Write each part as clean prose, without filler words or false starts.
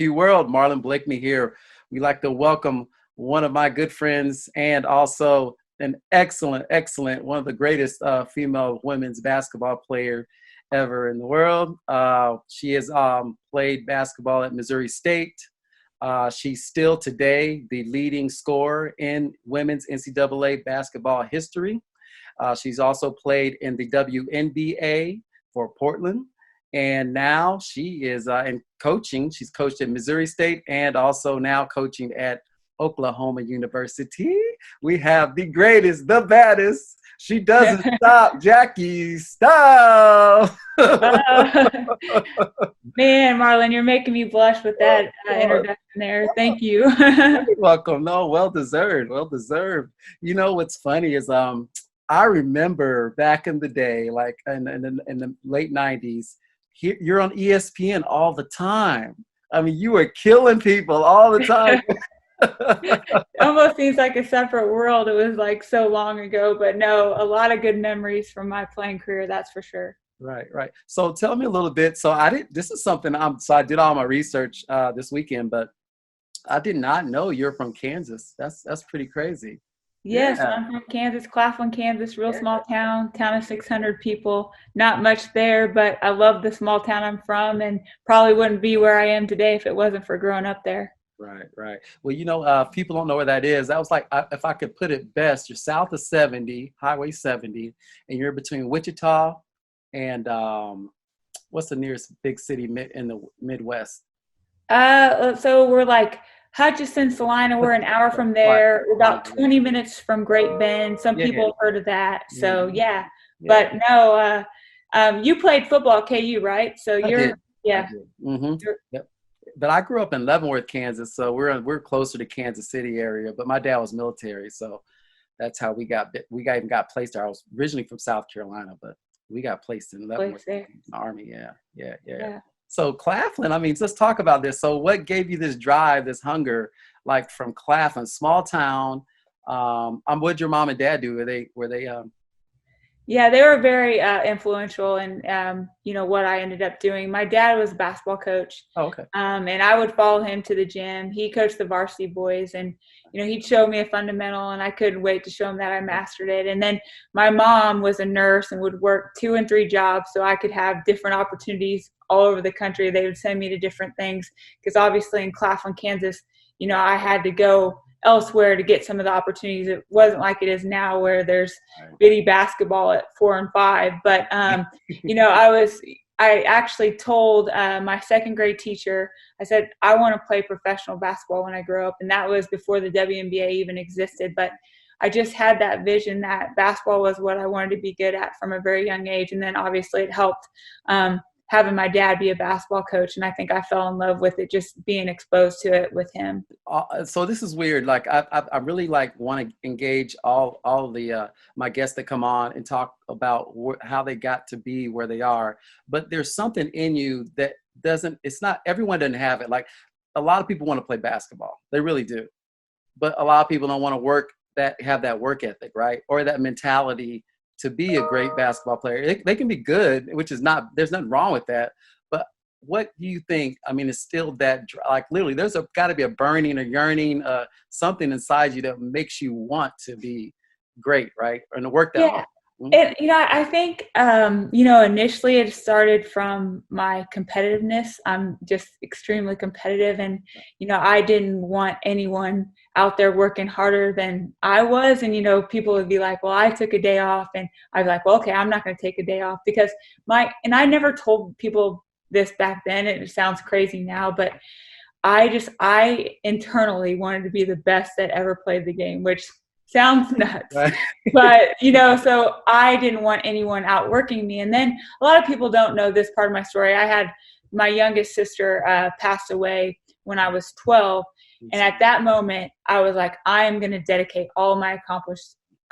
QWorld. Marlin Blakeney here. We like to welcome one of my good friends and also an excellent, one of the greatest female women's basketball player ever in the world. She has played basketball at Missouri State. She's still today the leading scorer in women's NCAA basketball history. She's also played in the WNBA for Portland. And now she is in coaching. She's coached at Missouri State and also now coaching at Oklahoma University. We have the greatest, the baddest. She doesn't stop, Jackie Stiles. Man, Marlon, you're making me blush with that introduction there. Thank you. You're welcome. No, well deserved. Well deserved. You know what's funny is I remember back in the day, like in the late 90s, you're on ESPN all the time. I mean, you were killing people all the time. It almost seems like a separate world. It was like so long ago, but no, a lot of good memories from my playing career, that's for sure. Right. So tell me a little bit. So this is something I did all my research this weekend, but I did not know you're from Kansas. That's pretty crazy. Yes, yeah. I'm from Kansas, Claflin, Kansas, real small town of 600 people. Not much there, but I love the small town I'm from and probably wouldn't be where I am today if it wasn't for growing up there. Right. Well, you know, if people don't know where that is, that was like, if I could put it best, you're south of 70, Highway 70, and you're between Wichita and what's the nearest big city in the Midwest? So we're like Hutchinson, Salina, we're an hour from there. We're about 20 minutes from Great Bend. Some people have heard of that. So yeah. But no, you played football at KU, right? So you're, yeah. Mm-hmm. Yep. But I grew up in Leavenworth, Kansas, so we're closer to Kansas City area. But my dad was military, so that's how we even got placed there. I was originally from South Carolina, but we got placed in Leavenworth in the Army. Yeah. So Claflin, I mean, let's talk about this. So what gave you this drive, this hunger, like from Claflin, small town? What'd your mom and dad do? Were they Yeah, they were very influential in, what I ended up doing. My dad was a basketball coach. Oh, okay. And I would follow him to the gym. He coached the varsity boys and, he'd show me a fundamental and I couldn't wait to show him that I mastered it. And then my mom was a nurse and would work 2 and 3 jobs so I could have different opportunities all over the country. They would send me to different things because obviously in Claflin, Kansas, I had to go elsewhere to get some of the opportunities. It wasn't like it is now where there's bitty basketball at 4 and 5. But, I actually told my second grade teacher, I said, I want to play professional basketball when I grow up. And that was before the WNBA even existed. But I just had that vision that basketball was what I wanted to be good at from a very young age. And then obviously it helped having my dad be a basketball coach. And I think I fell in love with it, just being exposed to it with him. So this is weird. Like I really want to engage all the my guests that come on and talk about how they got to be where they are. But there's something in you that everyone doesn't have it. Like a lot of people want to play basketball. They really do. But a lot of people don't want to have that work ethic, right? Or that mentality to be a great basketball player. They can be good, there's nothing wrong with that. But what do you think? I mean, it's still that, like literally there's got to be a burning, a yearning, something inside you that makes you want to be great, right? And to work that hard. And, I think, initially it started from my competitiveness. I'm just extremely competitive and, I didn't want anyone out there working harder than I was. And, people would be like, well, I took a day off and I'd be like, well, okay, I'm not going to take a day off because and I never told people this back then. It sounds crazy now, but I internally wanted to be the best that ever played the game, which sounds nuts, right. But, so I didn't want anyone outworking me. And then a lot of people don't know this part of my story. I had my youngest sister passed away when I was 12. And at that moment, I was like, I am going to dedicate all my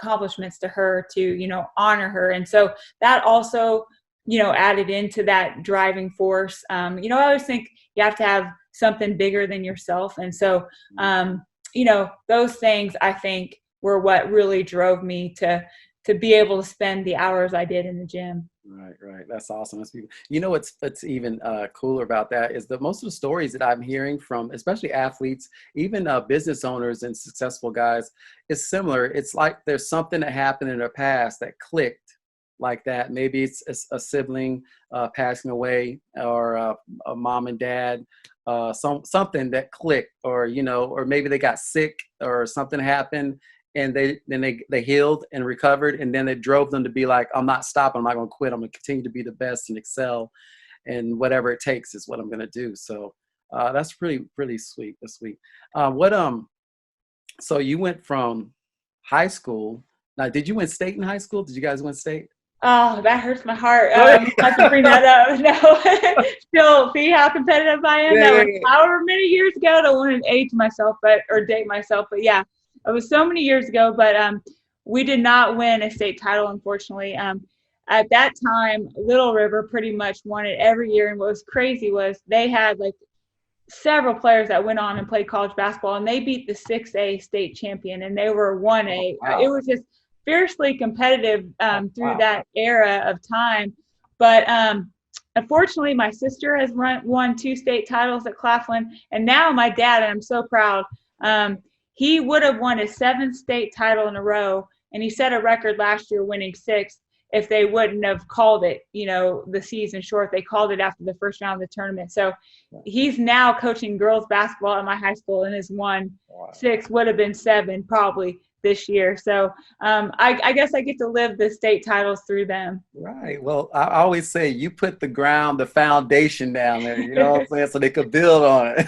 accomplishments to her to, honor her. And so that also, added into that driving force. I always think you have to have something bigger than yourself. And so, those things I think were what really drove me to to be able to spend the hours I did in the gym. Right, right. That's awesome. That's beautiful. You know what's even cooler about that is that most of the stories that I'm hearing from, especially athletes, even business owners and successful guys, is similar. It's like there's something that happened in their past that clicked like that. Maybe it's a sibling passing away, or a mom and dad, something that clicked, or or maybe they got sick or something happened, and they healed and recovered, and then it drove them to be like, I'm not stopping, I'm not going to quit, I'm going to continue to be the best and excel, and whatever it takes is what I'm going to do. So that's pretty sweet. That's sweet. What so you went from high school. Now, did you win state in high school? Did you guys win state? Oh, that hurts my heart. Not to bring that up. No, still see how competitive I am. That was however many years ago. I don't want to age myself, or date myself, but yeah, it was so many years ago. But we did not win a state title, unfortunately. At that time, Little River pretty much won it every year. And what was crazy was they had like several players that went on and played college basketball, and they beat the 6A state champion, and they were 1A. Wow. It was just fiercely competitive through that era of time. But unfortunately, my sister has won 2 state titles at Claflin, and now my dad, and I'm so proud, he would have won a 7th state title in a row, and he set a record last year winning 6 if they wouldn't have called it, the season short. They called it after the first round of the tournament. So he's now coaching girls basketball at my high school and has won 6, would have been 7 probably this year. So I guess I get to live the state titles through them. Right. Well, I always say you put the foundation down there, you know what I'm saying, so they could build on it.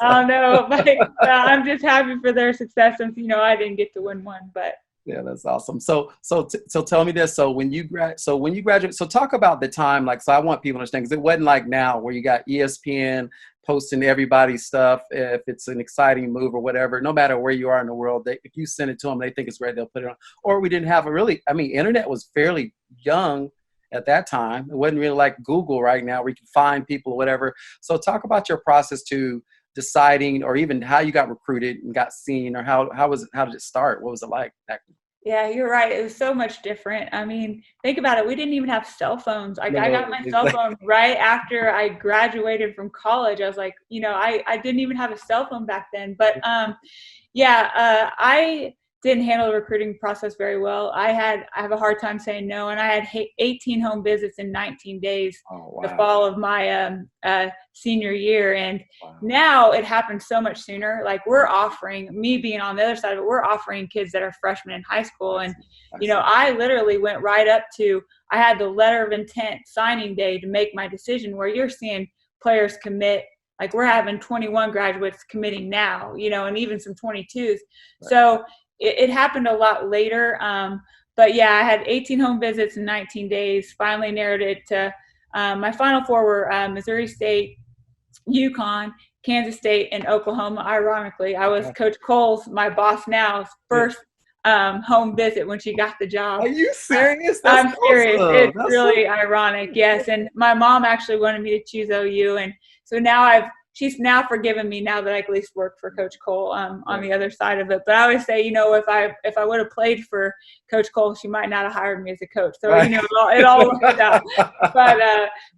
Oh, no, but I'm just happy for their success since, I didn't get to win one, but. Yeah, that's awesome. So tell me this. So when you graduate, so talk about the time, so I want people to understand, because it wasn't like now where you got ESPN posting everybody's stuff. If it's an exciting move or whatever, no matter where you are in the world, if you send it to them, they think it's great, they'll put it on. Or we didn't have internet was fairly young at that time. It wasn't really like Google right now where you can find people or whatever. So talk about your process to deciding, or even how you got recruited and got seen, or how did it start? What was it like back then? Yeah, you're right. It was so much different. I mean, think about it. We didn't even have cell phones. I got my cell phone right after I graduated from college. I was like, I didn't even have a cell phone back then. But I didn't handle the recruiting process very well. I have a hard time saying no, and I had 18 home visits in 19 days. Oh, wow. The fall of my senior year, and now it happens so much sooner. Like, we're offering, me being on the other side of it, we're offering kids that are freshmen in high school, and I literally went right up to, I had the letter of intent signing day to make my decision, where you're seeing players commit. Like, we're having 21 graduates committing now, and even some 22s. Right. So it happened a lot later. But yeah, I had 18 home visits in 19 days, finally narrowed it to, my final 4 were Missouri State, UConn, Kansas State, and Oklahoma. Ironically, I was Coach Cole's, my boss now, first home visit when she got the job. Are you serious? I'm serious. It's really ironic. Yes. And my mom actually wanted me to choose OU. And so now she's now forgiven me now that I at least work for Coach Cole on the other side of it. But I always say, if I would have played for Coach Cole, she might not have hired me as a coach. So, it all worked out.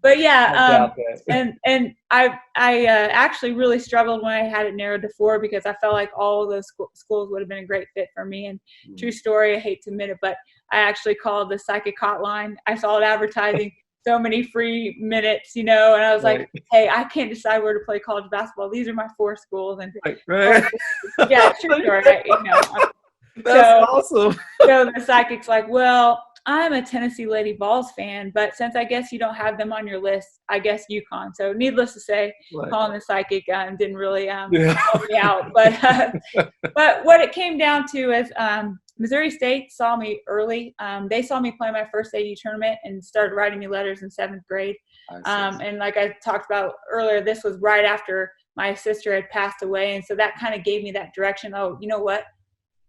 But yeah, and I actually really struggled when I had it narrowed to 4, because I felt like all of those schools would have been a great fit for me. And true story, I hate to admit it, but I actually called the psychic hotline. I saw it advertising so many free minutes, and I was like, hey, I can't decide where to play college basketball. These are my 4 schools. And yeah, true story. That's awesome. So the psychic's like, well, I'm a Tennessee Lady Vols fan, but since I guess you don't have them on your list, I guess UConn. So needless to say, calling the psychic didn't really help me out. But what it came down to is Missouri State saw me early. They saw me play my first AU tournament and started writing me letters in 7th grade. And like I talked about earlier, this was right after my sister had passed away. And so that kind of gave me that direction. Oh, you know what?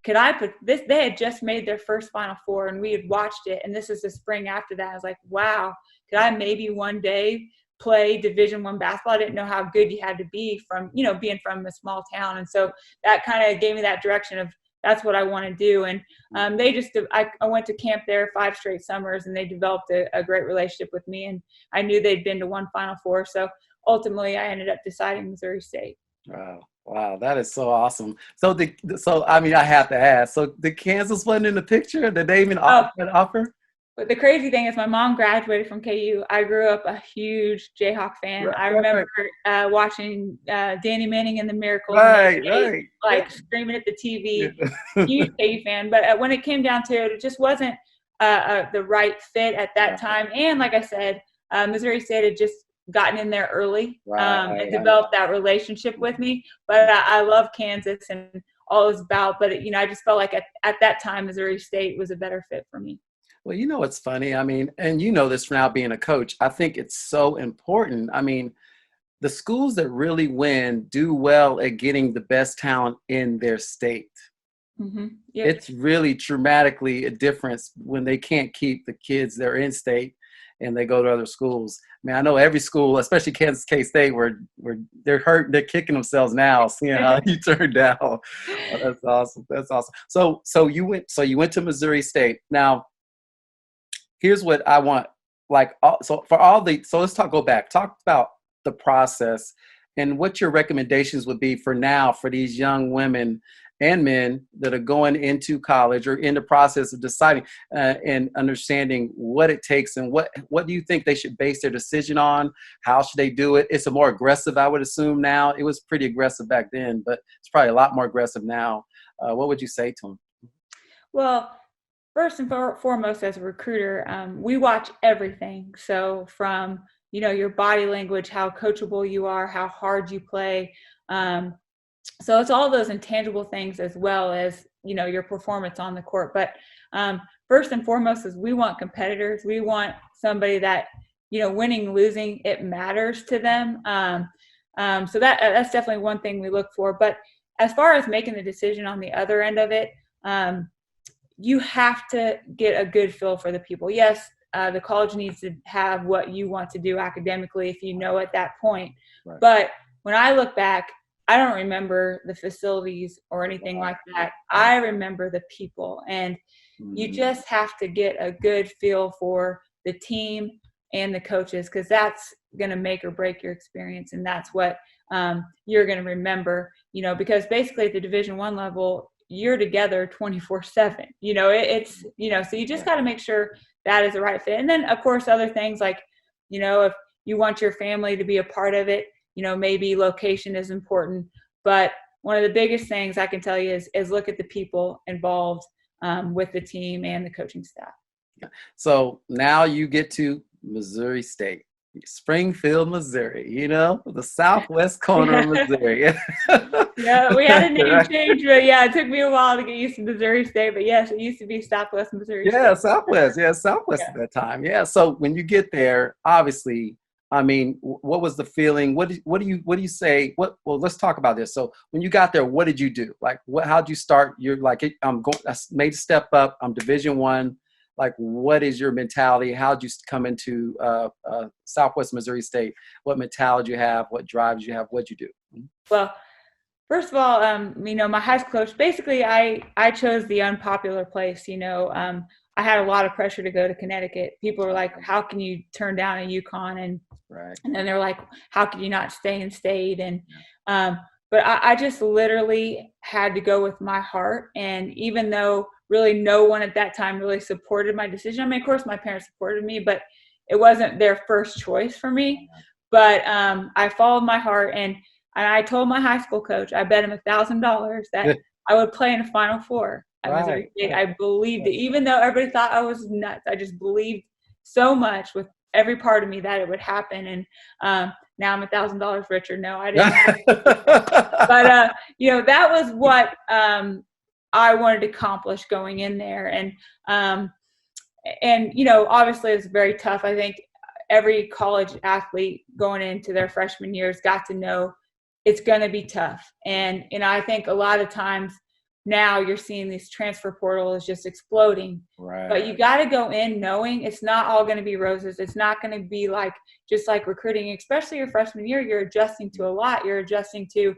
Could I put this? They had just made their first Final Four, and we had watched it. And this is the spring after that. I was like, wow, could I maybe one day play Division I basketball? I didn't know how good you had to be from, being from a small town. And so that kind of gave me that direction of that's what I want to do. And I went to camp there 5 straight summers, and they developed a great relationship with me. And I knew they'd been to one Final Four. So ultimately I ended up deciding Missouri State. Wow. Wow, that is so awesome. So I mean, I have to ask. So the Kansas wasn't in the picture? Did they even offer? But the crazy thing is my mom graduated from KU. I grew up a huge Jayhawk fan. I remember watching Danny Manning and the Miracles. Right. Screaming at the TV. Huge KU fan. But when it came down to it, it just wasn't the right fit at that time. And like I said, Missouri State had just gotten in there early and developed that relationship with me. But I love Kansas and all it was about. But, I just felt like at that time, Missouri State was a better fit for me. Well, what's funny? I mean, and this from now being a coach, I think it's so important. I mean, the schools that really win do well at getting the best talent in their state. Mm-hmm. Yep. It's really dramatically a difference when they can't keep the kids that are in state and they go to other schools. I mean, I know every school, especially Kansas K-State, where they're hurt, they're kicking themselves now, seeing how you turned down. Oh, that's awesome. That's awesome. So you went to Missouri State. Now, here's what I want. So let's go back. Talk about the process and what your recommendations would be for these young women and men that are going into college or in the process of deciding and understanding what it takes and what do you think they should base their decision on? How should they do it? It's a more aggressive, I would assume now. It was pretty aggressive back then, but it's probably a lot more aggressive now. What would you say to them? Well, first and foremost, as a recruiter, we watch everything. So from, your body language, how coachable you are, how hard you play. So it's all those intangible things as well as, your performance on the court. But first and foremost is we want competitors. We want somebody that, winning, losing, it matters to them. So that's definitely one thing we look for. But as far as making the decision on the other end of it, you have to get a good feel for the people. Yes, the college needs to have what you want to do academically if you know at that point. Right. But when I look back, I don't remember the facilities or anything like that. I remember the people. And you just have to get a good feel for the team and the coaches, because that's going to make or break your experience. And that's what you're going to remember, because basically at the Division I level, you're together 24/7, it's, so you just got to make sure that is the right fit. And then of course, other things like, if you want your family to be a part of it, maybe location is important, but one of the biggest things I can tell you is look at the people involved with the team and the coaching staff. So now you get to Missouri State. Springfield, Missouri, the southwest corner of Missouri. Yeah, we had a name change, but yeah, it took me a while to get used to Missouri State. But yes, it used to be Southwest Missouri State. Southwest at that time. Yeah. So when you get there, obviously, I mean, what was the feeling? What do you say? Well, let's talk about this. So when you got there, what did you do? Like, how'd you start? You're like, I made a step up. I'm Division I. Like, what is your mentality? How'd you come into Southwest Missouri State? What mentality you have? What drives you have? What'd you do? Well, first of all, my high school coach, basically I chose the unpopular place. I had a lot of pressure to go to Connecticut. People were like, how can you turn down a UConn? And then they're like, how could you not stay in state? And but I just literally had to go with my heart. And even though really no one at that time really supported my decision. I mean, of course, my parents supported me, but it wasn't their first choice for me. But I followed my heart, and I told my high school coach, I bet him $1,000 that I would play in a Final Four at Missouri State. I believed it, even though everybody thought I was nuts. I just believed so much with every part of me that it would happen. And now I'm $1,000 richer. No, I didn't. But that was what I wanted to accomplish going in there. And obviously it's very tough. I think every college athlete going into their freshman years got to know it's going to be tough. And I think a lot of times now you're seeing this transfer portal is just exploding. Right. But you got to go in knowing it's not all going to be roses. It's not going to be just like recruiting, especially your freshman year. You're adjusting to a lot. You're adjusting to,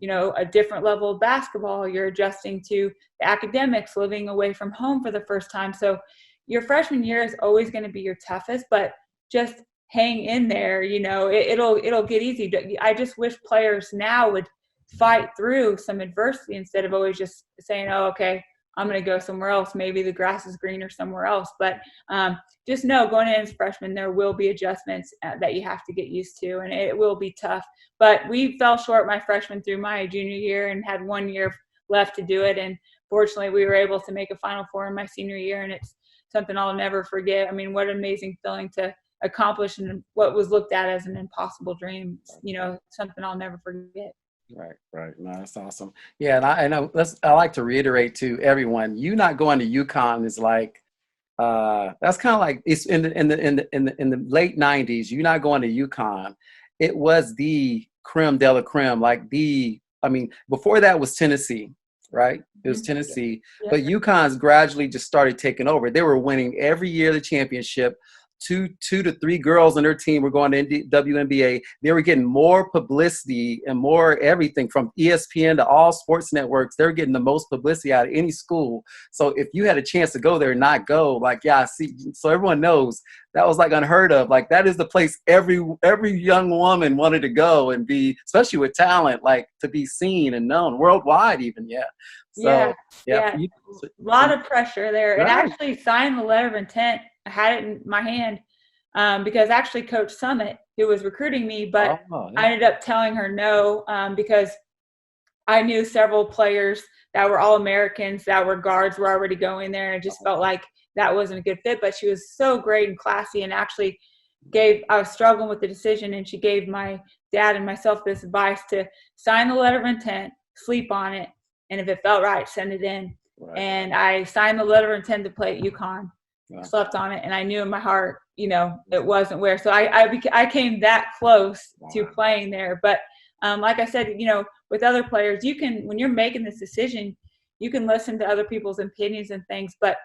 a different level of basketball. You're adjusting to the academics, living away from home for the first time. So your freshman year is always going to be your toughest, but just hang in there. It'll get easy. I just wish players now would fight through some adversity instead of always just saying, oh, okay, I'm going to go somewhere else. Maybe the grass is greener somewhere else. But just know going in as freshman, there will be adjustments that you have to get used to, and it will be tough. But we fell short my freshman through my junior year and had 1 year left to do it. And fortunately, we were able to make a Final Four in my senior year, and it's something I'll never forget. I mean, what an amazing feeling to accomplish in what was looked at as an impossible dream, something I'll never forget. Right. No, that's awesome. Yeah, I like to reiterate to everyone, you not going to UConn is like, that's kind of like it's in the late '90s. You not going to UConn, it was the creme de la creme. Before that was Tennessee, right? It was Tennessee, but UConn's gradually just started taking over. They were winning every year the championship. Two to three girls on their team were going to WNBA. They were getting more publicity and more everything from ESPN to all sports networks. They were getting the most publicity out of any school. So if you had a chance to go there and not go, so everyone knows that was like unheard of. Like that is the place every young woman wanted to go and be, especially with talent, like to be seen and known worldwide even. Yeah. So, yeah. A lot of pressure there. Right. And actually signed the letter of intent. I had it in my hand because actually Coach Summit, who was recruiting me, but I ended up telling her no because I knew several players that were all Americans that were guards were already going there. And it just felt like that wasn't a good fit. But she was so great and classy and actually I was struggling with the decision, and she gave my dad and myself this advice to sign the letter of intent, sleep on it, and if it felt right, send it in. Right. And I signed the letter of intent to play at UConn. Wow. Slept on it, and I knew in my heart, it wasn't where. So I came that close to playing there. But like I said, with other players, when you're making this decision, you can listen to other people's opinions and things, but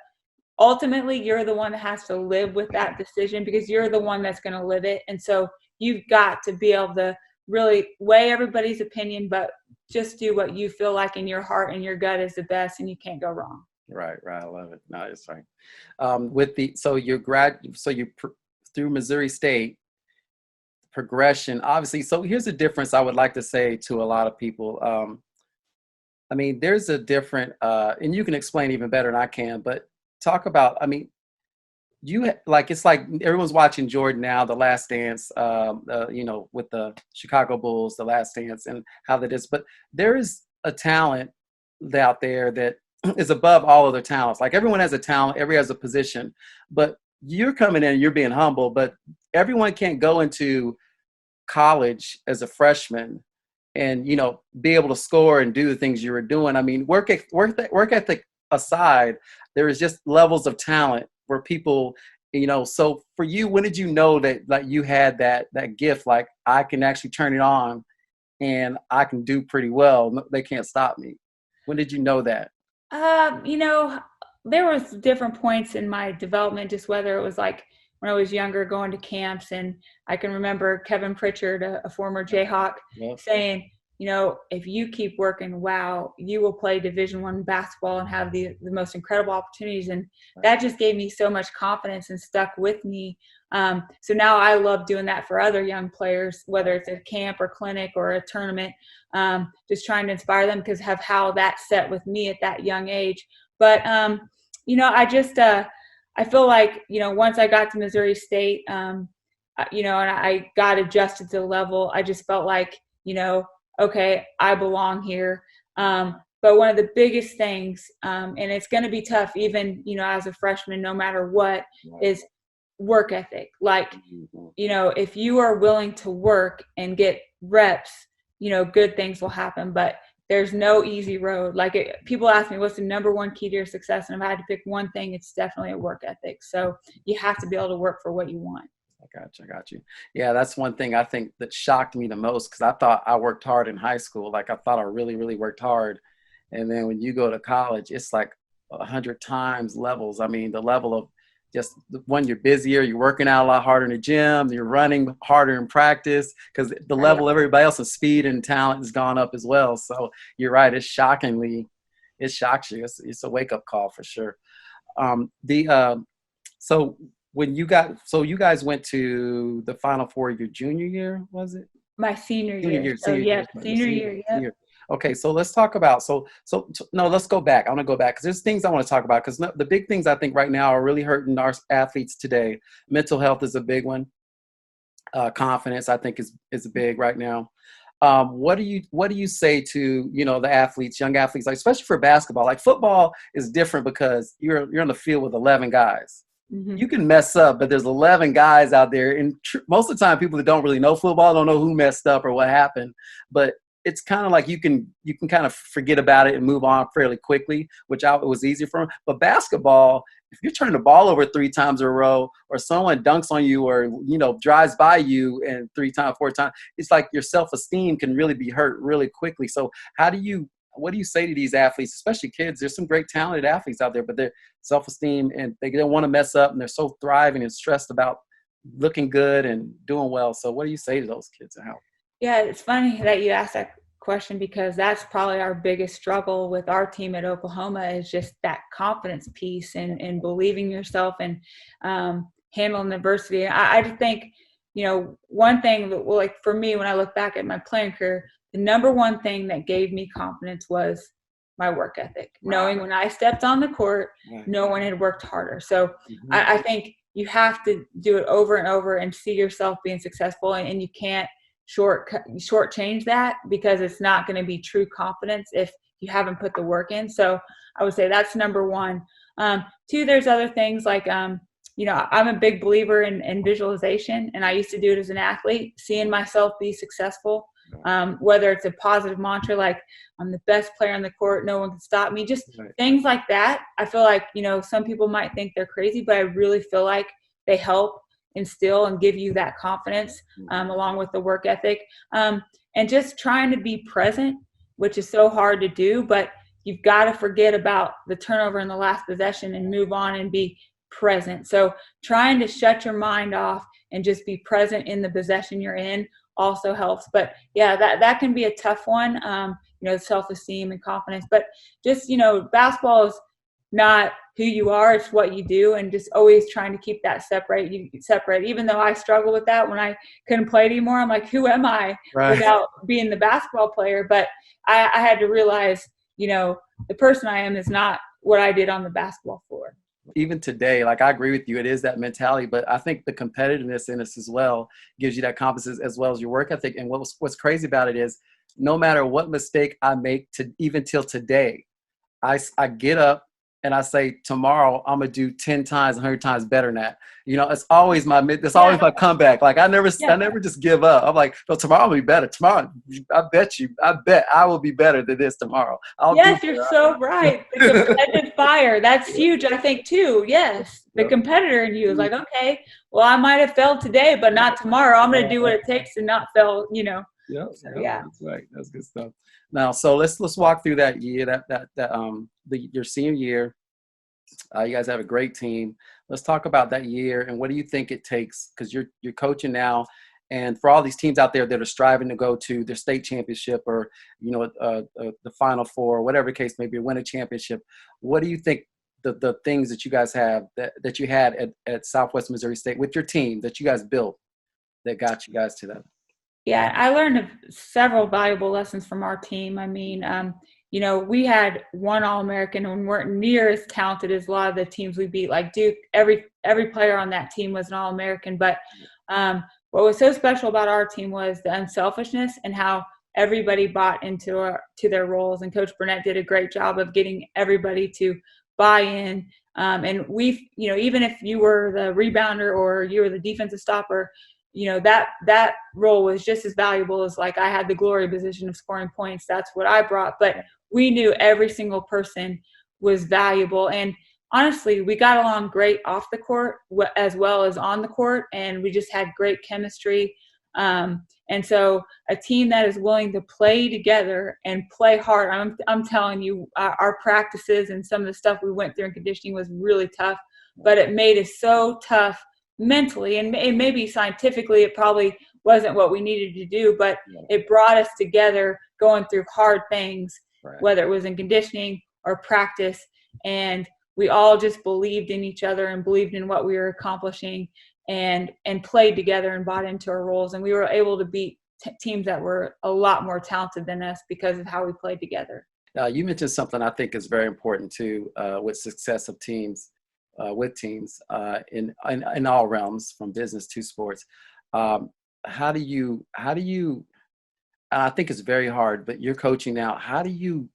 ultimately you're the one that has to live with that decision because you're the one that's going to live it. And so you've got to be able to really weigh everybody's opinion, but just do what you feel like in your heart and your gut is the best, and you can't go wrong. Right. I love it. No, it's fine. Through Missouri State progression, obviously. So here's a difference I would like to say to a lot of people. There's a different, and you can explain even better than I can, but talk about, it's like everyone's watching Jordan now, The Last Dance, with the Chicago Bulls, The Last Dance, and how that is. But there is a talent out there that is above all other talents. Like everyone has a talent, everyone has a position, but you're coming in and you're being humble, but everyone can't go into college as a freshman and, be able to score and do the things you were doing. Work ethic aside, there is just levels of talent where people, so for you, when did you know that like you had that gift, like I can actually turn it on and I can do pretty well. They can't stop me. When did you know that? There was different points in my development, just whether it was like when I was younger going to camps, and I can remember Kevin Pritchard, a former Jayhawk, saying, if you keep working, wow, you will play Division I basketball and have the most incredible opportunities. And that just gave me so much confidence and stuck with me. So now I love doing that for other young players, whether it's a camp or clinic or a tournament, just trying to inspire them because of how that set with me at that young age. But, I feel like, once I got to Missouri State, and I got adjusted to the level, I just felt like, okay, I belong here. But one of the biggest things, and it's going to be tough even, as a freshman, no matter what, is work ethic. Like, if you are willing to work and get reps, good things will happen. But there's no easy road. Like people ask me, what's the number one key to your success? And if I had to pick one thing, it's definitely a work ethic. So you have to be able to work for what you want. I got you. Yeah, that's one thing I think that shocked me the most because I thought I worked hard in high school. Like I thought I really, really worked hard. And then when you go to college, it's like 100 times levels. The level of just one, you're busier, you're working out a lot harder in the gym, you're running harder in practice because the Right. level of everybody else's speed and talent has gone up as well. So you're right. It shocks you. It's a wake up call for sure. The so when you guys went to the Final Four your junior year, was it? My senior Senior year. year, So senior yeah, year, sorry, senior year. Yep. senior. Okay, so let's talk about no, let's go back. I want to go back because there's things I want to talk about because the big things I think right now are really hurting our athletes today. Mental health is a big one. Confidence I think is big right now. What do you say to the athletes, young athletes, like especially for basketball? Like football is different because you're on the field with 11 guys. Mm-hmm. You can mess up, but there's 11 guys out there. And most of the time, people that don't really know football don't know who messed up or what happened. But it's kind of like you can kind of forget about it and move on fairly quickly, which it was easy for them. But basketball, if you turn the ball over 3 times in a row, or someone dunks on you, or drives by you and 3 times, 4 times, it's like your self-esteem can really be hurt really quickly. So what do you say to these athletes, especially kids? There's some great talented athletes out there, but their self-esteem and they don't want to mess up, and they're so thriving and stressed about looking good and doing well. So what do you say to those kids and how? Yeah, it's funny that you asked that question because that's probably our biggest struggle with our team at Oklahoma is just that confidence piece and believing yourself and handling adversity. I just think, one thing that, well, like for me, when I look back at my playing career, the number one thing that gave me confidence was my work ethic. Knowing when I stepped on the court, no one had worked harder. So I think you have to do it over and over and see yourself being successful, and you can't shortchange that because it's not going to be true confidence if you haven't put the work in. So I would say that's number one. Two, there's other things like, I'm a big believer in visualization, and I used to do it as an athlete, seeing myself be successful, whether it's a positive mantra like I'm the best player on the court, no one can stop me, just things like that. I feel like, some people might think they're crazy, but I really feel like they help instill and give you that confidence along with the work ethic, and just trying to be present, which is so hard to do, but you've got to forget about the turnover in the last possession and move on and be present. So trying to shut your mind off and just be present in the possession you're in also helps. But yeah, that can be a tough one, self-esteem and confidence. But just, basketball is not who you are, it's what you do, and just always trying to keep that separate. Even though I struggle with that when I couldn't play anymore, I'm like, who am I without being the basketball player? But I had to realize, the person I am is not what I did on the basketball floor. Even today, like I agree with you, it is that mentality, but I think the competitiveness in us as well gives you that confidence as well as your work ethic. And what's crazy about it is no matter what mistake I make even till today, I get up and I say, tomorrow I'm going to do 10 times, 100 times better than that. It's always always my comeback. Like I never just give up. I'm like, no, tomorrow will be better. Tomorrow, I bet I will be better than this tomorrow. Yes, you're so right. The competitive fire, that's huge, I think, too. Yes, the competitor in you is like, okay, well, I might have failed today, but not tomorrow. I'm going to do what it takes to not fail, Yeah, that's right. That's good stuff. Now, so let's walk through that year, your senior year. You guys have a great team. Let's talk about that year and what do you think it takes? Because you're coaching now, and for all these teams out there that are striving to go to their state championship or the Final Four, whatever the case may be, win a championship. What do you think the things that you guys have that you had at Southwest Missouri State with your team that you guys built that got you guys to that? Yeah, I learned several valuable lessons from our team. I mean, we had one All-American and weren't near as talented as a lot of the teams we beat. Like Duke, every player on that team was an All-American. But what was so special about our team was the unselfishness and how everybody bought into their roles. And Coach Burnett did a great job of getting everybody to buy in. And even if you were the rebounder or you were the defensive stopper, that role was just as valuable as like I had the glory position of scoring points. That's what I brought. But we knew every single person was valuable. And honestly, we got along great off the court as well as on the court. And we just had great chemistry. And so a team that is willing to play together and play hard, I'm telling you, our practices and some of the stuff we went through in conditioning was really tough. but it made it so tough mentally, and maybe scientifically it probably wasn't what we needed to do, but it brought us together going through hard things, whether it was in conditioning or practice, and we all just believed in each other and believed in what we were accomplishing, and played together and bought into our roles, and we were able to beat teams that were a lot more talented than us because of how we played together. You mentioned something I think is very important too, with success of teams, with teams in all realms, from business to sports. How do you? I think it's very hard, but you're coaching now. How do you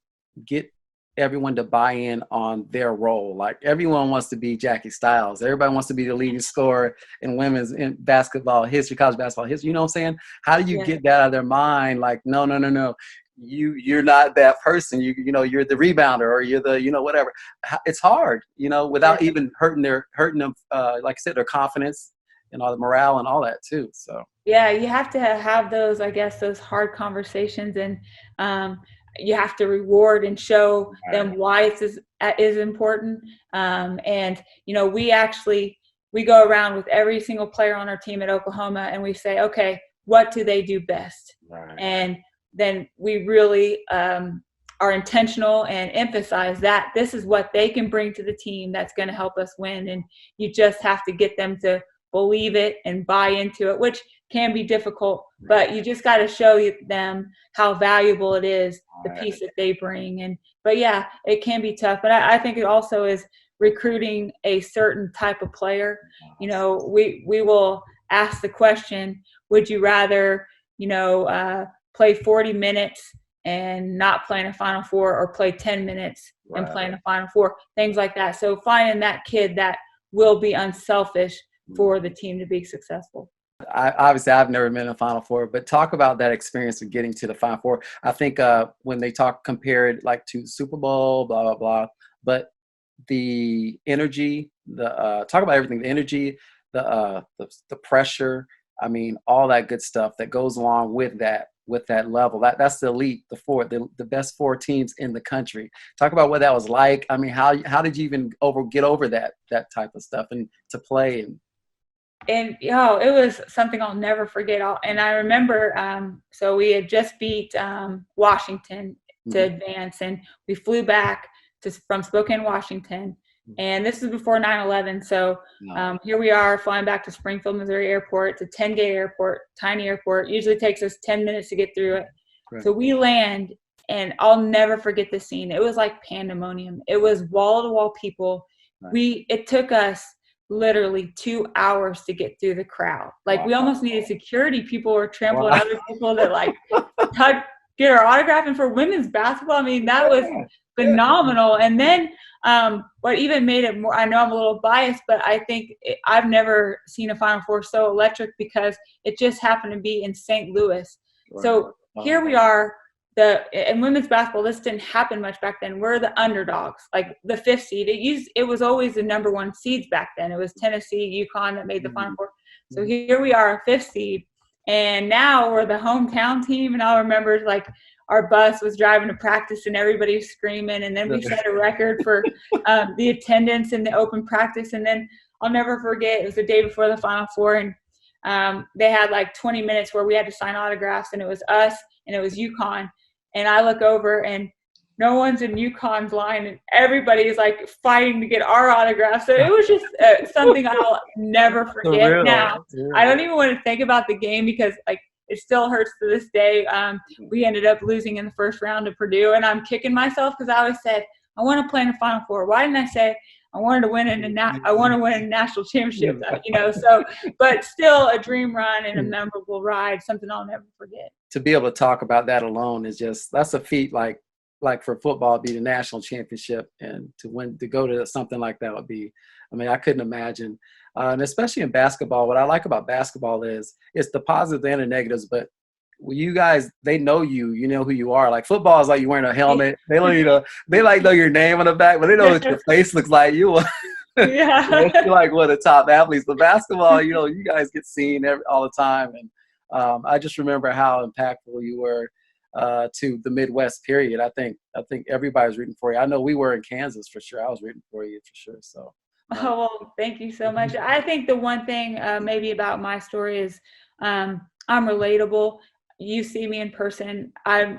get everyone to buy in on their role? Like, everyone wants to be Jackie Stiles. Everybody wants to be the leading scorer in women's in basketball history, college basketball history. You know what I'm saying? How do you get that out of their mind? Like, no. You're not that person. You know, you're the rebounder, or you're the, whatever. It's hard, without even hurting them, like I said, their confidence and all the morale and all that too. So yeah, you have to have those, I guess, those hard conversations, and you have to reward and show them why it is important. And we go around with every single player on our team at Oklahoma, and we say, okay, what do they do best? And then we really are intentional and emphasize that this is what they can bring to the team that's going to help us win. And you just have to get them to believe it and buy into it, which can be difficult, but you just got to show them how valuable it is, the piece that they bring. But yeah, it can be tough. But I think it also is recruiting a certain type of player. We will ask the question, would you rather, play 40 minutes and not play in a Final Four, or play 10 minutes and play in a Final Four, things like that. So finding that kid that will be unselfish for the team to be successful. Obviously, I've never been in a Final Four, but talk about that experience of getting to the Final Four. I think when they compare it like to Super Bowl, blah, blah, blah, but the energy, talk about everything, the energy, the pressure, I mean, all that good stuff that goes along with that level. That's the elite, the best four teams in the country. Talk about what that was like. I mean, how did you even get over that type of stuff and to play? And it was something I'll never forget. And I remember, so we had just beat Washington to advance, and we flew back from Spokane, Washington. And this is before 9/11. So here we are flying back to Springfield, Missouri airport. It's a 10-gate airport, tiny airport. Usually takes us 10 minutes to get through it. Right. So we land, and I'll never forget the scene. It was like pandemonium. It was wall-to-wall people. Right. It took us literally 2 hours to get through the crowd. Like, we almost needed security. People were trampling other people that get our autograph. And for women's basketball, I mean, that was phenomenal. And then what even made it more, I know I'm a little biased, but I think I've never seen a Final Four so electric, because it just happened to be in St. Louis. Right. So here we are. In women's basketball, this didn't happen much back then. We're the underdogs, like the 5th seed. It was always the number 1 seeds back then. It was Tennessee, UConn that made the Final Four. So here we are, 5th seed, and now we're the hometown team. And I'll remember, like, our bus was driving to practice and everybody's screaming, and then we set a record for the attendance in the open practice. And then I'll never forget, it was the day before the Final Four, and they had like 20 minutes where we had to sign autographs, and it was us and it was UConn. And I look over, and no one's in UConn's line, and everybody's like fighting to get our autograph. So it was just something I'll never forget. Now, I don't even want to think about the game, because like it still hurts to this day. We ended up losing in the first round to Purdue, and I'm kicking myself, because I always said I want to play in the Final Four. Why didn't I say I wanted to win I want to win a national championship? So, but still a dream run and a memorable ride, something I'll never forget. To be able to talk about that alone is that's a feat. Like for football, it'd be the national championship, and to go to something like that would be, I mean, I couldn't imagine. And especially in basketball, what I like about basketball is it's the positives and the negatives, but you guys, they know you know who you are. Like football is like you wearing a helmet. They don't, they like know your name on the back, but they know what your face looks like. You're like one of the top athletes. But basketball, you guys get seen all the time. And I just remember how impactful you were to the Midwest period. I think everybody's rooting for you. I know we were in Kansas for sure. I was rooting for you for sure. So Right. Oh, well, thank you so much. I think the one thing maybe about my story is I'm relatable. You see me in person.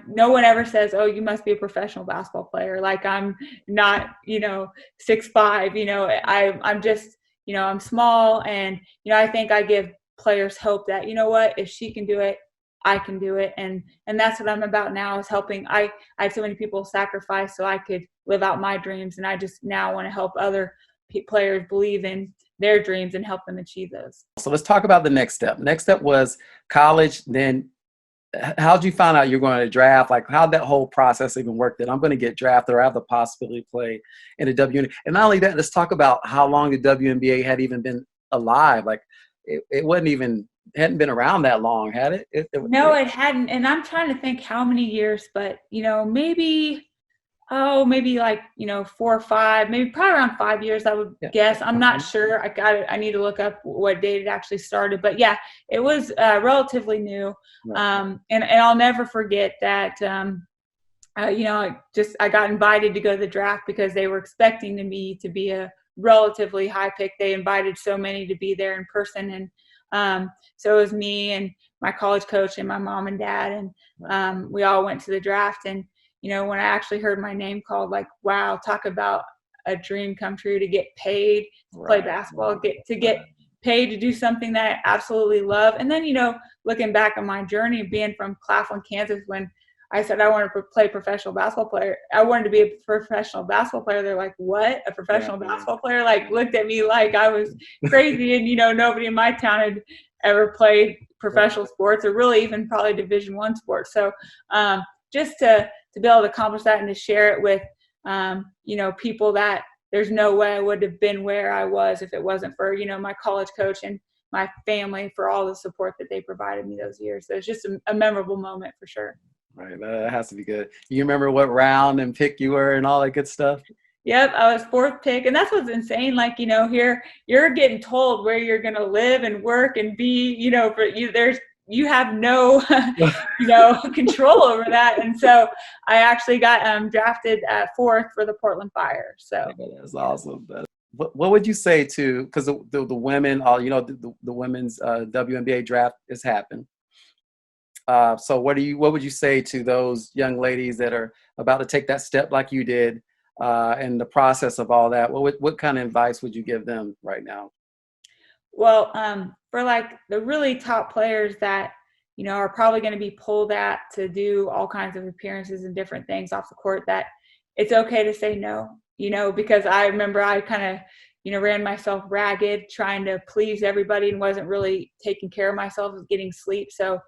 No one ever says, "Oh, you must be a professional basketball player." Like I'm not, 6'5". I'm just, I'm small, and I think I give players hope that what, if she can do it, I can do it, and that's what I'm about now is helping. I had so many people sacrifice so I could live out my dreams, and I just now want to help other players believe in their dreams and help them achieve those. So let's talk about the next step. Next step was college. Then how'd you find out you're going to draft? Like how'd that whole process even work? That I'm going to get drafted or I have the possibility to play in the WNBA. And not only that, let's talk about how long the WNBA had even been alive. Like it wasn't even, hadn't been around that long, had it? No, it hadn't. And I'm trying to think how many years, but maybe like 4 or 5, maybe probably around 5 years, I would guess. I'm not sure. I need to look up what date it actually started, but yeah, it was relatively new. And I'll never forget that I got invited to go to the draft because they were expecting me to be a relatively high pick. They invited so many to be there in person, and so it was me and my college coach and my mom and dad, and we all went to the draft. And when I actually heard my name called, like, wow, talk about a dream come true, to get paid to play basketball, get paid to do something that I absolutely love. And then, looking back on my journey being from Claflin, Kansas, when I said I wanted to play professional basketball player, I wanted to be a professional basketball player. They're like, what? A professional basketball player? Like, looked at me like I was crazy. And, nobody in my town had ever played professional sports, or really even probably Division I sports. So just to be able to accomplish that and to share it with, people that there's no way I would have been where I was if it wasn't for, my college coach and my family, for all the support that they provided me those years. So it's just a memorable moment for sure. Right. That has to be good. You remember what round and pick you were and all that good stuff? Yep, I was 4th pick, and that's what's insane. Like, here you're getting told where you're going to live and work and be, for you, you have no, control over that. And so I actually got drafted at 4th for the Portland Fire. So that's awesome. What would you say to, because the women, the women's WNBA draft has happened. So what would you say to those young ladies that are about to take that step like you did, and the process of all that? What kind of advice would you give them right now? Well, for like the really top players that, are probably going to be pulled at to do all kinds of appearances and different things off the court, that it's okay to say no, because I remember I kind of, ran myself ragged trying to please everybody and wasn't really taking care of myself, getting sleep. So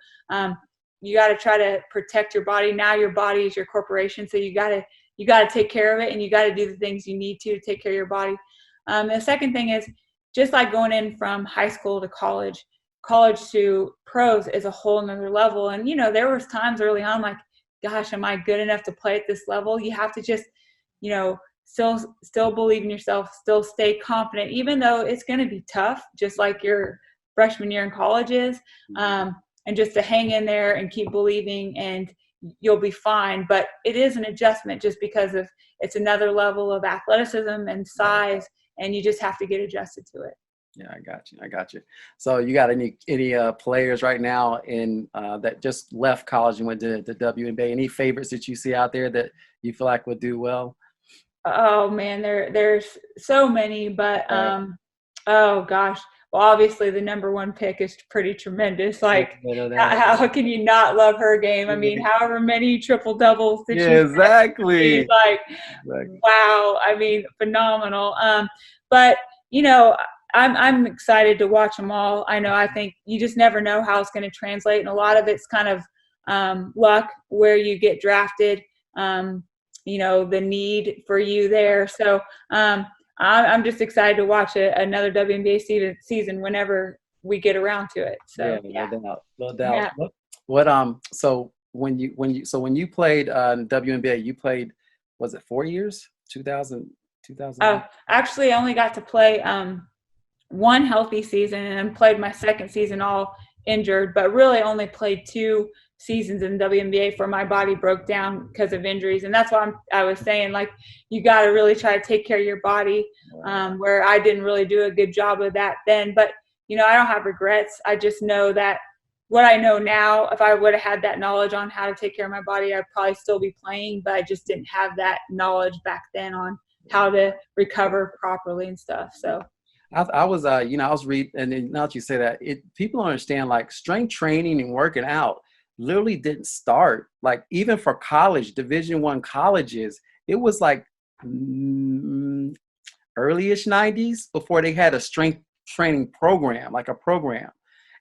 you got to try to protect your body. Now your body is your corporation. So you got to take care of it, and you got to do the things you need to take care of your body. The second thing is, just like going in from high school to college to pros is a whole nother level. And, there was times early on, like, gosh, am I good enough to play at this level? You have to just, still believe in yourself, still stay confident, even though it's going to be tough, just like your freshman year in college is, and just to hang in there and keep believing, and you'll be fine. But it is an adjustment just because it's another level of athleticism and size, and you just have to get adjusted to it. Yeah, I got you. So you got any players right now in that just left college and went to the WNBA? Any favorites that you see out there that you feel like would do well? Oh man, there's so many, but oh gosh. Well, obviously the number 1 pick is pretty tremendous. Like, how can you not love her game? I mean, however many triple doubles that she's exactly. Like, wow. I mean, phenomenal. But I'm excited to watch them all. I think you just never know how it's going to translate, and a lot of it's kind of luck, where you get drafted. The need for you there. So I'm just excited to watch another WNBA season whenever we get around to it. So yeah. No doubt. Yeah. So when you played WNBA, you played, was it 4 years? 2000. Oh, actually, I only got to play 1 healthy season, and then played my second season all injured, but really only played 2 seasons in WNBA before my body broke down because of injuries. And that's why I was saying, like, you got to really try to take care of your body, where I didn't really do a good job of that then. But, you know, I don't have regrets. I just know that what I know now, if I would have had that knowledge on how to take care of my body, I'd probably still be playing, but I just didn't have that knowledge back then on how to recover properly and stuff. So I was, you know, I was reading, and then now that you say that, people don't understand, like, strength training and working out literally didn't start, like, even for college, Division I colleges, it was like early-ish 90s before they had a strength training program, like a program.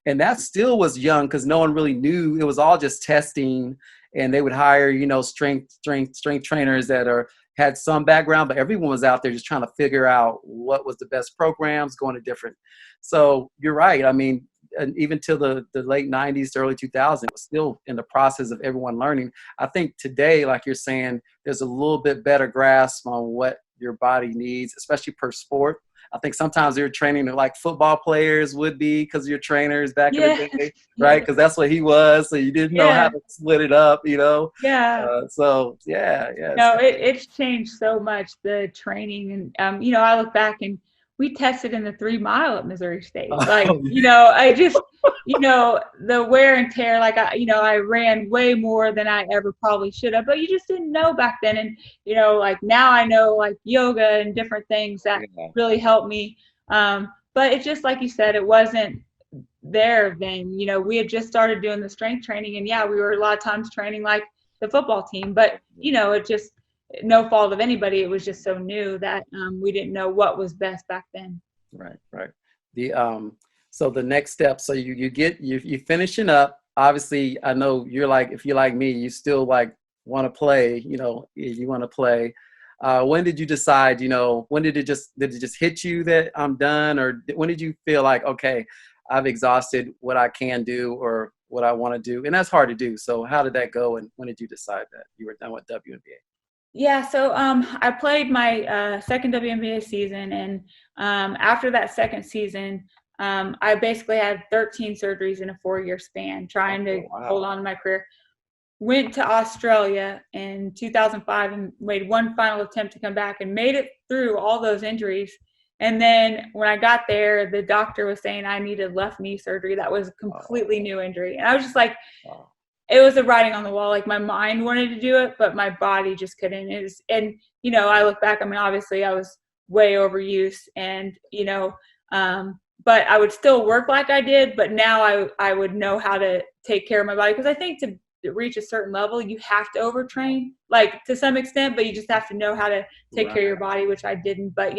And that still was young because no one really knew. It was all just testing, and they would hire, you know, strength trainers that had some background, but everyone was out there just trying to figure out what was the best programs, going to different. So you're right. I mean, and even till the late 90s to early 2000s, it was still in the process of everyone learning. I think today, like you're saying, there's a little bit better grasp on what your body needs, especially per sport. I think sometimes they're training like football players would be because your trainers back in the day, right? Because that's what he was. So you didn't know how to split it up, you know? Yeah. So yeah. No, it's changed so much, the training. And, you know, I look back and we tested in the 3 mile at Missouri State. Like, you know, I just, you know, the wear and tear, like, I ran way more than I ever probably should have, but you just didn't know back then. And, you know, like now I know like yoga and different things that really helped me. But it's just like you said, it wasn't there then. You know, we had just started doing the strength training, and we were a lot of times training like the football team, but, you know, it just, no fault of anybody. It was just so new that we didn't know what was best back then. Right. So the next step, so you finishing up. Obviously, I know you're like, if you're like me, you still like want to play. You know, you want to play. When did you decide? You know, when did it just hit you that I'm done, or when did you feel like, okay, I've exhausted what I can do or what I want to do? And that's hard to do. So how did that go? And when did you decide that you were done with WNBA? Yeah, so I played my second WNBA season, and after that second season, I basically had 13 surgeries in a 4-year span, trying to hold on to my career. Went to Australia in 2005 and made one final attempt to come back and made it through all those injuries. And then when I got there, the doctor was saying I needed left knee surgery. That was a completely new injury. And I was just like, it was a writing on the wall. Like, my mind wanted to do it, but my body just couldn't. And, you know, I look back, I mean, obviously I was way overused, and, you know, but I would still work like I did, but now I would know how to take care of my body. Because I think to reach a certain level, you have to overtrain, like, to some extent, but you just have to know how to take care of your body, which I didn't. But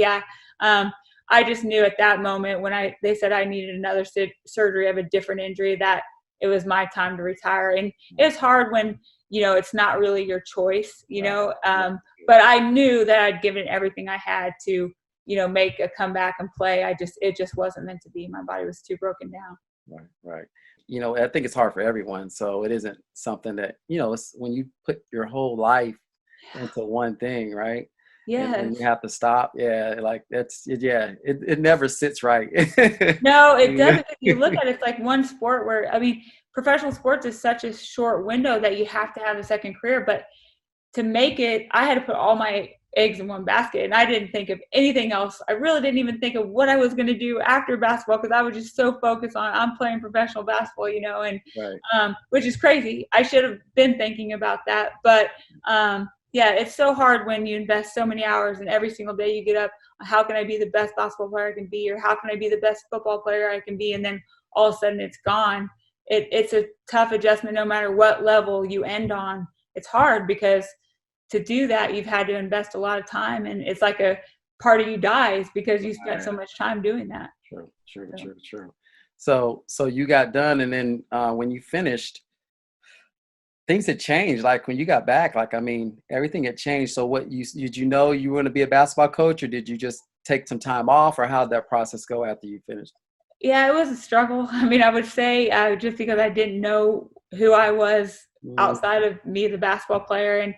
I just knew at that moment when they said I needed another surgery of a different injury, that it was my time to retire. And it's hard when, you know, it's not really your choice, you know, but I knew that I'd given everything I had to, you know, make a comeback and play. It just wasn't meant to be. My body was too broken down. Right. You know, I think it's hard for everyone. So it isn't something that, you know, it's when you put your whole life into one thing, right? Yeah. And you have to stop. Yeah. Like it never sits right. No, it doesn't. If you look at it, it's like one sport where, I mean, professional sports is such a short window that you have to have a second career. But to make it, I had to put all my eggs in one basket, and I didn't think of anything else. I really didn't even think of what I was going to do after basketball, because I was just so focused on I'm playing professional basketball, you know, and which is crazy. I should have been thinking about that. But it's so hard when you invest so many hours, and every single day you get up, how can I be the best basketball player I can be, or how can I be the best football player I can be? And then all of a sudden it's gone. It's a tough adjustment no matter what level you end on. It's hard because to do that, you've had to invest a lot of time, and it's like a part of you dies because you spent so much time doing that. True. So you got done, and then when you finished, things had changed. Like when you got back, like, I mean, everything had changed. So did you know you were going to be a basketball coach, or did you just take some time off, or how did that process go after you finished? Yeah, it was a struggle. I mean, I would say just because I didn't know who I was outside of me, the basketball player. And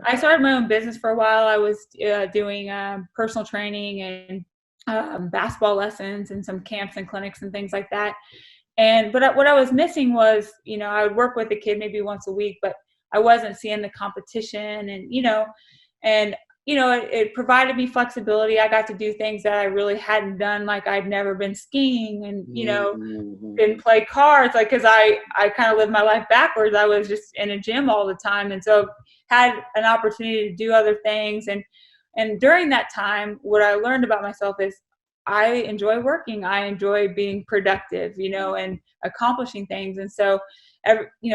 I started my own business for a while. I was doing personal training and basketball lessons and some camps and clinics and things like that. But what I was missing was, I would work with a kid maybe once a week, but I wasn't seeing the competition, and it provided me flexibility. I got to do things that I really hadn't done, like I'd never been skiing, and didn't play cards, like, because I kind of lived my life backwards. I was just in a gym all the time, and so had an opportunity to do other things. And during that time, what I learned about myself is I enjoy working. I enjoy being productive, and accomplishing things. And so,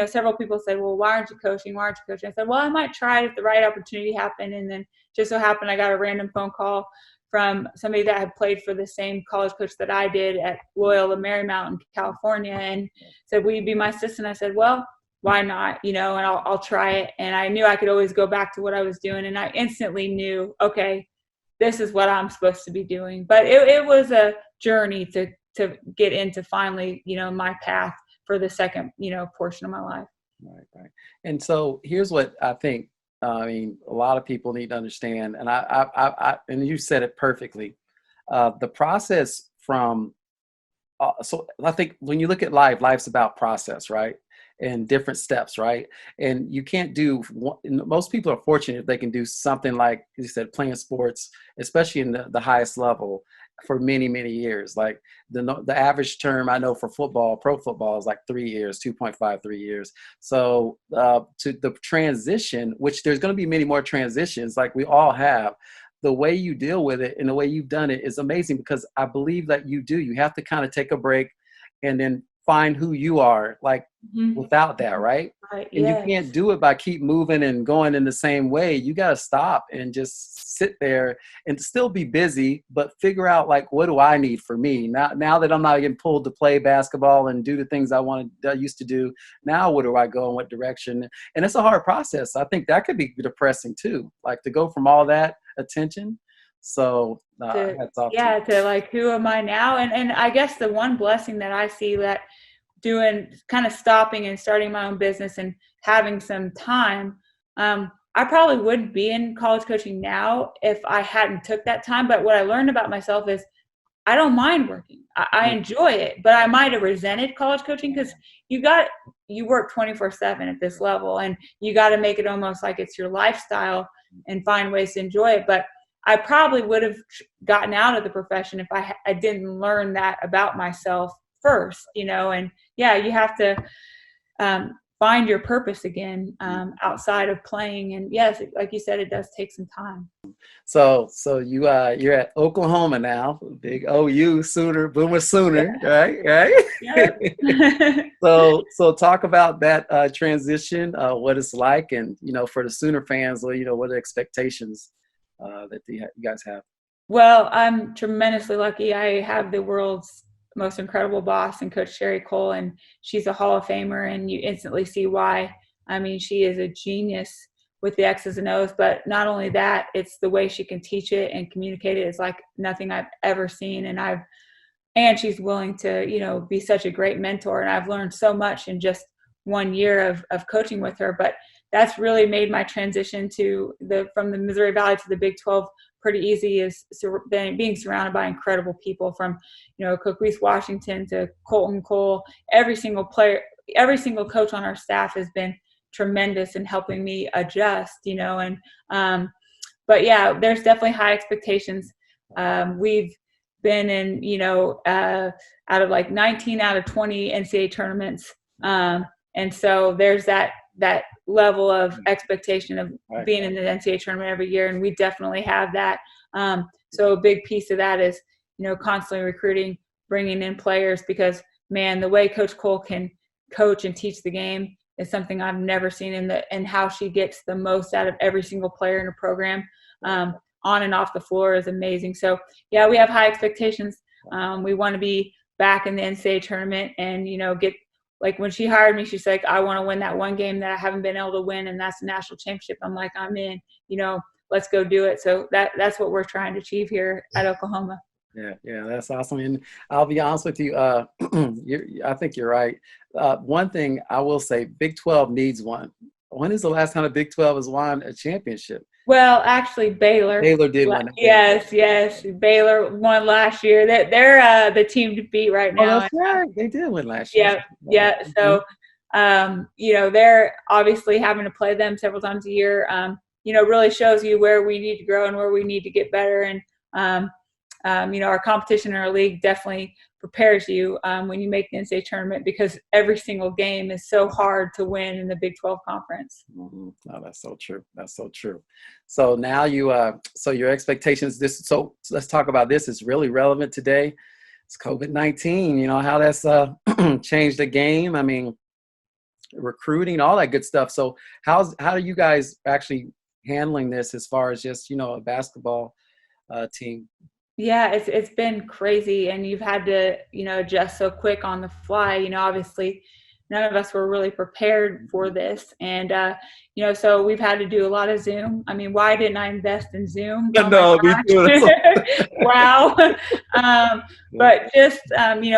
several people said, well, why aren't you coaching? Why aren't you coaching? I said, well, I might try it if the right opportunity happened. And then just so happened, I got a random phone call from somebody that had played for the same college coach that I did at Loyola Marymount in California, and said, will you be my assistant? I said, well, why not? And I'll try it. And I knew I could always go back to what I was doing. And I instantly knew, okay, this is what I'm supposed to be doing. But it was a journey to get into finally, my path for the second, portion of my life. Right. And so here's what I think, a lot of people need to understand, and and you said it perfectly. The process from, so I think when you look at life's about process, right? And different steps, right? And you can't do, most people are fortunate if they can do something like you said, playing sports, especially in the highest level, for many, many years. Like the average term I know for football, pro football, is like 3 years, 2.5, 3 years. So to the transition, which there's going to be many more transitions like we all have, the way you deal with it and the way you've done it is amazing, because I believe that you have to kind of take a break and then find who you are, like without that, right? Right. And Yes. you can't do it by keep moving and going in the same way. You got to stop and just sit there and still be busy, but figure out, like, what do I need for me now that I'm not getting pulled to play basketball and do the things I used to do. Now, where do I go in what direction? And it's a hard process. I think that could be depressing too, like to go from all that attention. So hats off to you. To like, who am I now? And I guess the one blessing that I see that doing, kind of stopping and starting my own business and having some time, I probably would be in college coaching now if I hadn't took that time. But what I learned about myself is I don't mind working. I enjoy it, but I might have resented college coaching because you work 24/7 at this level, and you got to make it almost like it's your lifestyle and find ways to enjoy it. But I probably would have gotten out of the profession if I didn't learn that about myself first, and you have to find your purpose again outside of playing. And yes, like you said, it does take some time. So you're at Oklahoma now, big OU Sooner, Boomer Sooner, right? Yep. So talk about that transition, what it's like, and for the Sooner fans, what are the expectations that you guys have? Well, I'm tremendously lucky. I have the world's most incredible boss and Coach Sherry Cole, and she's a Hall of Famer, and you instantly see why. I mean, she is a genius with the X's and O's, but not only that, it's the way she can teach it and communicate it is like nothing I've ever seen. And she's willing to, be such a great mentor. And I've learned so much in just 1 year of coaching with her. But that's really made my transition from the Missouri Valley to the Big 12 pretty easy, is being surrounded by incredible people from, Cook Reese Washington to Colton Cole. Every single player, every single coach on our staff has been tremendous in helping me adjust, but yeah, there's definitely high expectations. We've been in, out of like 19 out of 20 NCAA tournaments. And so there's that level of expectation of being in the NCAA tournament every year. And we definitely have that. So a big piece of that is, constantly recruiting, bringing in players, because man, the way Coach Cole can coach and teach the game is something I've never seen and how she gets the most out of every single player in her program, on and off the floor, is amazing. So yeah, we have high expectations. We want to be back in the NCAA tournament and, get, like when she hired me, she's like, I want to win that one game that I haven't been able to win, and that's the national championship. I'm like, I'm in, let's go do it. So that's what we're trying to achieve here at Oklahoma. Yeah, that's awesome. And I'll be honest with you, I think you're right. One thing I will say, Big 12 needs one. When is the last time the Big 12 has won a championship? Well, actually, Baylor. Baylor did win. Okay. Yes, yes, Baylor won last year. They're the team to beat right Oh, now. that's right. They did win last year. Yeah, Right. yeah. So, they're obviously having to play them several times a year. Really shows you where we need to grow and where we need to get better. And our competition in our league definitely prepares you when you make the NCAA tournament, because every single game is so hard to win in the Big 12 conference. Mm-hmm. Oh, that's so true. That's so true. So now so your expectations. So let's talk about this. It's really relevant today. It's COVID-19. You know how that's changed the game. I mean, recruiting, all that good stuff. So how are you guys actually handling this as far as just a basketball team? Yeah, it's been crazy, and you've had to adjust so quick on the fly. Obviously, none of us were really prepared for this, and so we've had to do a lot of Zoom. I mean, why didn't I invest in Zoom? Oh my No, me too. gosh! Wow. But just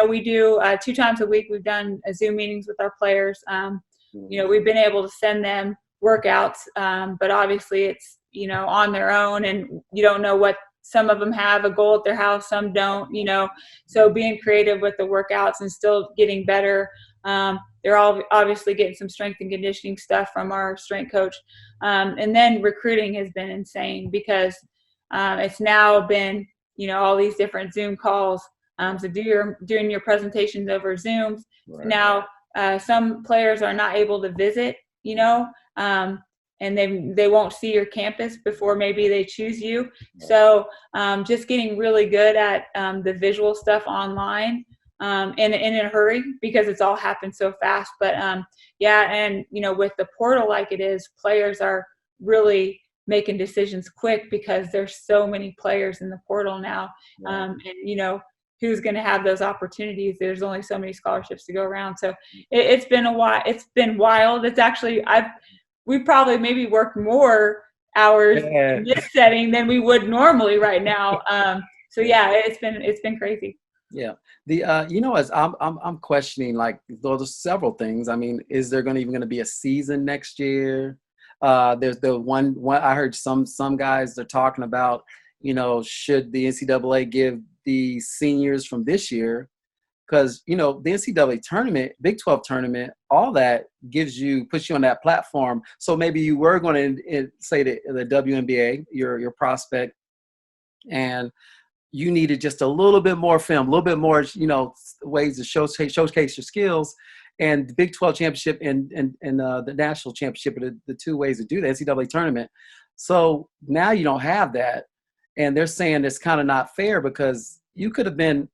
we do 2 times a week. We've done Zoom meetings with our players. We've been able to send them workouts, but obviously it's on their own, and you don't know what. Some of them have a goal at their house, some don't, so being creative with the workouts and still getting better. They're all obviously getting some strength and conditioning stuff from our strength coach. And then recruiting has been insane, because it's now been, all these different Zoom calls. So doing your presentations over Zooms. Right. Now, some players are not able to visit, and they won't see your campus before maybe they choose you. So just getting really good at the visual stuff online in a hurry, because it's all happened so fast. But and with the portal like it is, players are really making decisions quick, because there's so many players in the portal now. And who's going to have those opportunities? There's only so many scholarships to go around. So it's been a while. It's been wild. It's actually we probably maybe work more hours in this setting than we would normally right now. So yeah, it's been crazy. Yeah. The as I'm questioning, like, those are several things. I mean, is there going to be a season next year? There's the one I heard some guys are talking about, should the NCAA give the seniors from this year, because the NCAA tournament, Big 12 tournament, all that puts you on that platform. So maybe you were going to say the WNBA, your prospect, and you needed just a little bit more film, a little bit more, ways to showcase your skills. And the Big 12 championship and the national championship are the two ways to do the NCAA tournament. So now you don't have that, and they're saying it's kind of not fair, because you could have been.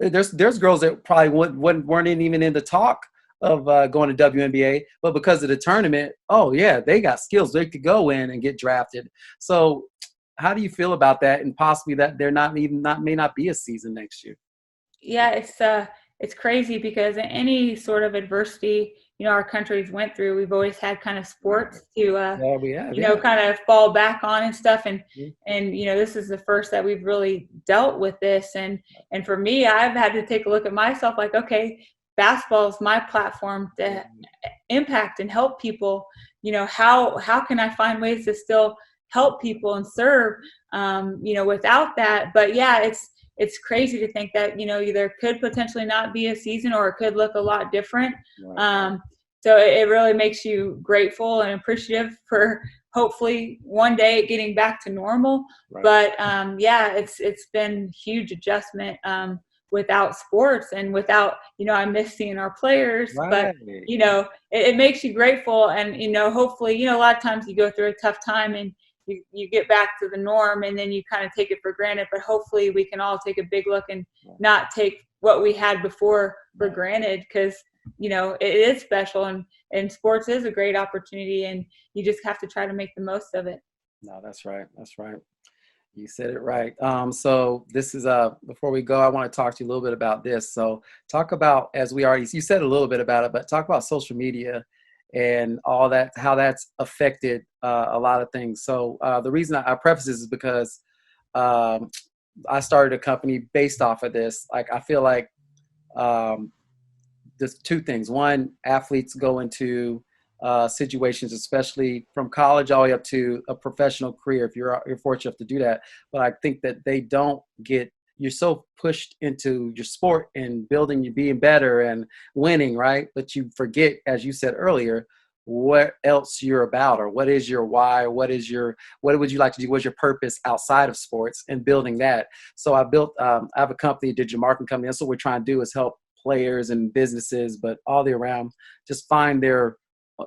There's girls that probably weren't even in the talk of going to WNBA, but because of the tournament, oh yeah, they got skills. They could go in and get drafted. So how do you feel about that, and possibly that there may not be a season next year? Yeah, it's crazy, because in any sort of adversity our countries went through, we've always had kind of sports to kind of fall back on and stuff, and this is the first that we've really dealt with this, and for me, I've had to take a look at myself, like, okay, basketball is my platform to impact and help people. How can I find ways to still help people and serve without that? But yeah, it's crazy to think that there could potentially not be a season, or it could look a lot different. So it really makes you grateful and appreciative for hopefully one day getting back to normal. Right. But it's been huge adjustment without sports, and without I miss seeing our players. Right. But it makes you grateful, and hopefully a lot of times you go through a tough time and you get back to the norm, and then you kind of take it for granted. But hopefully we can all take a big look and not take what we had before for granted, because it is special, and sports is a great opportunity, and you just have to try to make the most of it. No, that's right. That's right. You said it right. So this is before we go, I want to talk to you a little bit about this. So talk about, you said a little bit about it, but talk about social media and all that, how that's affected a lot of things. So the reason I preface this is because I started a company based off of this. Like, I feel like there's two things. One, athletes go into situations, especially from college all the way up to a professional career, if you're fortunate enough to do that. But I think that they don't get, you're so pushed into your sport and building, you being better and winning, right? But you forget, as you said earlier, what else you're about, or what is your why, what would you like to do, what's your purpose outside of sports, and building that. So I have a company, a digital marketing company. That's what we're trying to do, is help players and businesses, but all the around, just find their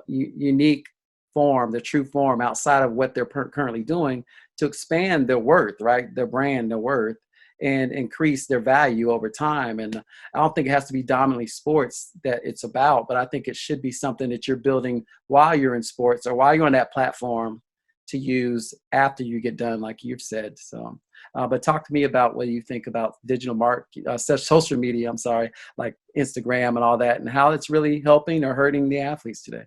unique form, the true form outside of what they're currently doing, to expand their worth, right? Their brand, their worth, and increase their value over time. And I don't think it has to be dominantly sports that it's about, but I think it should be something that you're building while you're in sports or while you're on that platform to use after you get done, like you've said. So, but talk to me about what you think about digital social media, like Instagram and all that, and how it's really helping or hurting the athletes today.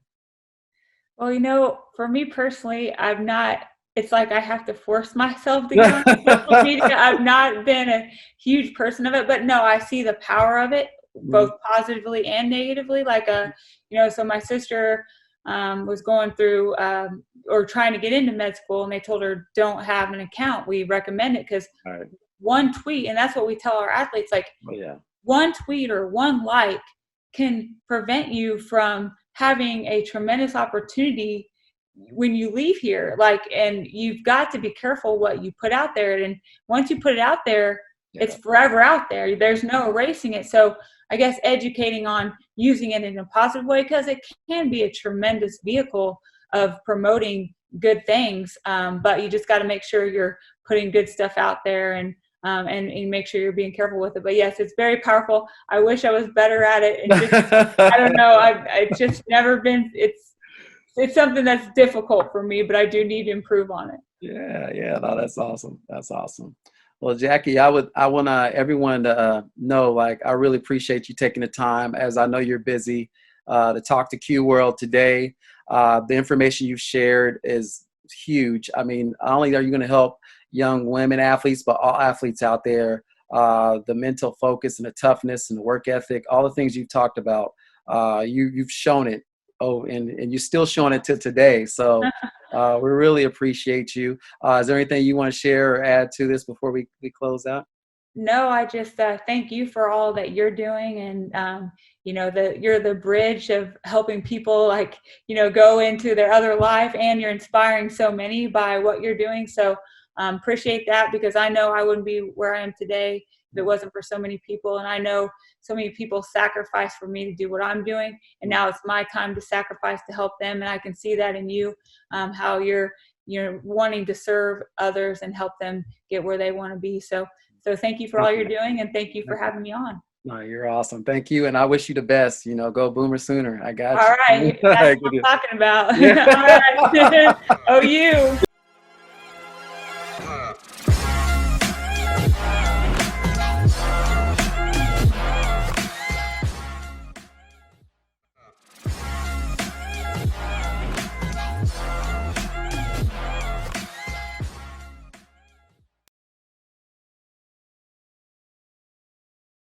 Well, for me personally, it's like I have to force myself to get on social media. I've not been a huge person of it, but no, I see the power of it, both positively and negatively. So my sister was going through or trying to get into med school, and they told her, don't have an account. We recommend it because one tweet, and that's what we tell our athletes, one tweet or one like can prevent you from having a tremendous opportunity when you leave here. And you've got to be careful what you put out there. And once you put it out there, it's forever out there. There's no erasing it. So I guess educating on using it in a positive way, because it can be a tremendous vehicle of promoting good things. But you just got to make sure you're putting good stuff out there and make sure you're being careful with it. But yes, it's very powerful. I wish I was better at it. And I don't know. I've just never been. It's something that's difficult for me, but I do need to improve on it. Yeah. No, that's awesome. That's awesome. Well, Jackie, I want everyone to know, I really appreciate you taking the time, as I know you're busy, to talk to QWorld today. The information you've shared is huge. I mean, not only are you going to help young women athletes, but all athletes out there, the mental focus and the toughness and the work ethic, all the things you've talked about, you've shown it. Oh, and you're still showing it to today. So we really appreciate you. Is there anything you want to share or add to this before we close out? No, I just thank you for all that you're doing. And, you're the bridge of helping people go into their other life, and you're inspiring so many by what you're doing. So appreciate that, because I know I wouldn't be where I am today if it wasn't for so many people. And I know so many people sacrifice for me to do what I'm doing. And now it's my time to sacrifice to help them. And I can see that in you, how you're wanting to serve others and help them get where they want to be. So thank you for all you're doing, and thank you for having me on. No, you're awesome. Thank you. And I wish you the best. Go Boomer Sooner. I got you. All right. That's what I'm talking about. All right. Oh, you.